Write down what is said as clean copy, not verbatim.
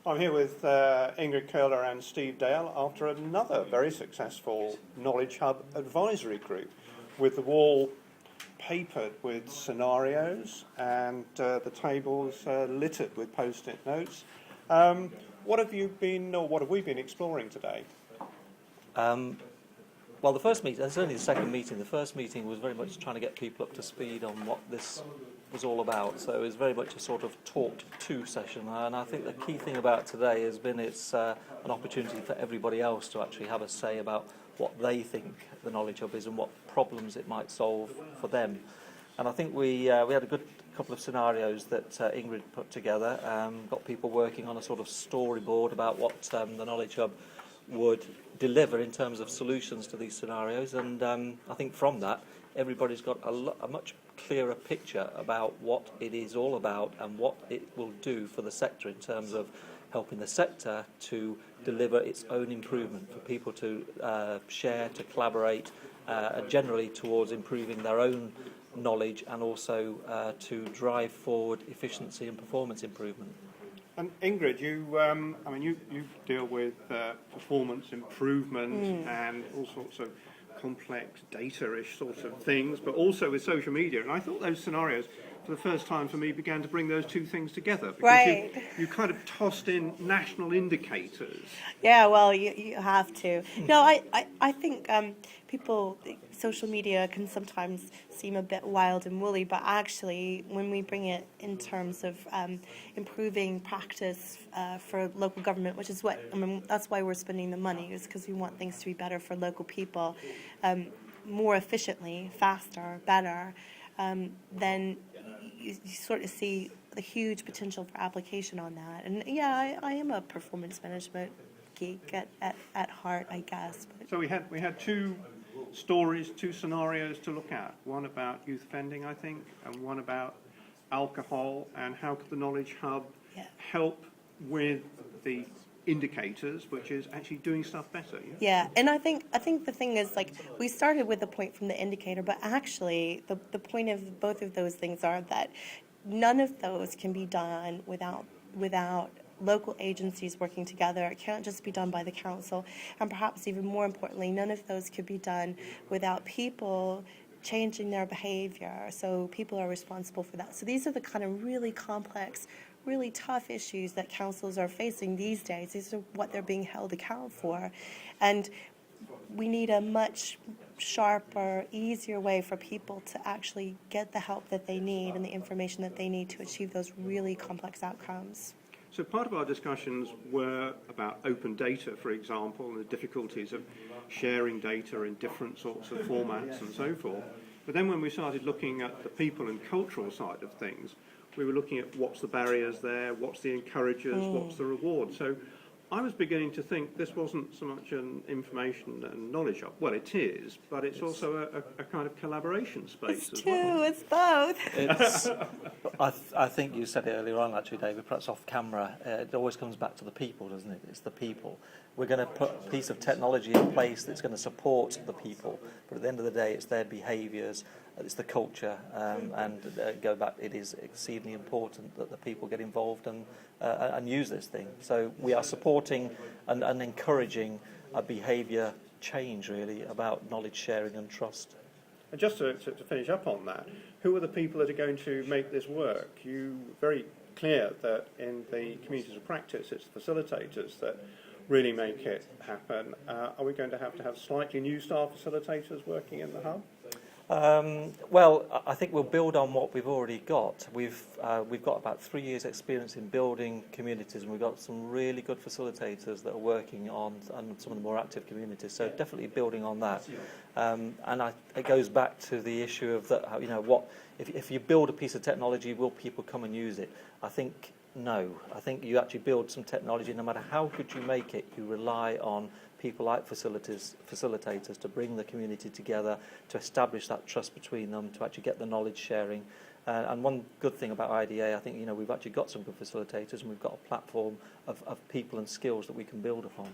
I'm here with Ingrid Koehler and Steve Dale after another very successful Knowledge Hub advisory group, with the wall papered with scenarios and the tables littered with post-it notes. What have we been exploring today? Well, the first meeting, it's only the second meeting. The first meeting was very much trying to get people up to speed on what this was all about. So it was very much a sort of talk to session. And I think the key thing about today has been it's an opportunity for everybody else to actually have a say about what they think the Knowledge Hub is and what problems it might solve for them. And I think we had a good couple of scenarios that Ingrid put together. Got people working on a sort of storyboard about what the Knowledge Hub would deliver in terms of solutions to these scenarios, and I think from that everybody's got a much clearer picture about what it is all about and what it will do for the sector in terms of helping the sector to deliver its own improvement, for people to share, to collaborate, and generally towards improving their own knowledge and also to drive forward efficiency and performance improvement. And Ingrid, you deal with performance improvement and all sorts of complex data-ish sorts of things, but also with social media. And I thought those scenarios, for the first time for me, began to bring those two things together. Because right. You kind of tossed in national indicators. Yeah, well, you have to. No, I think social media can sometimes seem a bit wild and woolly, but actually when we bring it in terms of improving practice for local government, which is that's why we're spending the money, is because we want things to be better for local people, more efficiently, faster, better, then you sort of see the huge potential for application on that. And yeah, I am a performance management geek at heart, I guess. But. So we had two stories, two scenarios to look at. One about youth offending, I think, and one about alcohol, and how could the Knowledge Hub help with the indicators, which is actually doing stuff better. Yeah, and I think the thing is, like, we started with the point from the indicator, but actually the point of both of those things are that none of those can be done without local agencies working together. It can't just be done by the council, and perhaps even more importantly, none of those could be done without people changing their behavior. So people are responsible for that. So these are the kind of really complex, really tough issues that councils are facing these days. These are what they're being held accountable for. And we need a much sharper, easier way for people to actually get the help that they need and the information that they need to achieve those really complex outcomes. So part of our discussions were about open data, for example, and the difficulties of sharing data in different sorts of formats and so forth. But then when we started looking at the people and cultural side of things, we were looking at what's the barriers there, what's the encouragers, what's the reward. So I was beginning to think this wasn't so much an information and knowledge hub. Well, it is, but it's also a kind of collaboration space as well. It's both. I think you said it earlier on, actually, David, perhaps off camera. It always comes back to the people, doesn't it? It's the people. We're going to put a piece of technology in place that's going to support the people, but at the end of the day, it's their behaviours, it's the culture, and go back, it is exceedingly important that the people get involved and use this thing. So we are supporting and encouraging a behaviour change, really, about knowledge sharing and trust. And just to finish up on that, who are the people that are going to make this work? You very clear that in the communities of practice, it's the facilitators that really make it happen. Are we going to have slightly new style facilitators working in the hub? Well, I think we'll build on what we've already got. We've got about 3 years' experience in building communities, and we've got some really good facilitators that are working on some of the more active communities. So definitely building on that. It goes back to the issue of that. If you build a piece of technology, will people come and use it? I think no. I think you actually build some technology. No matter how good you make it, you rely on people like facilitators to bring the community together, to establish that trust between them, to actually get the knowledge sharing. And one good thing about IDA, I think, we've actually got some good facilitators, and we've got a platform of people and skills that we can build upon.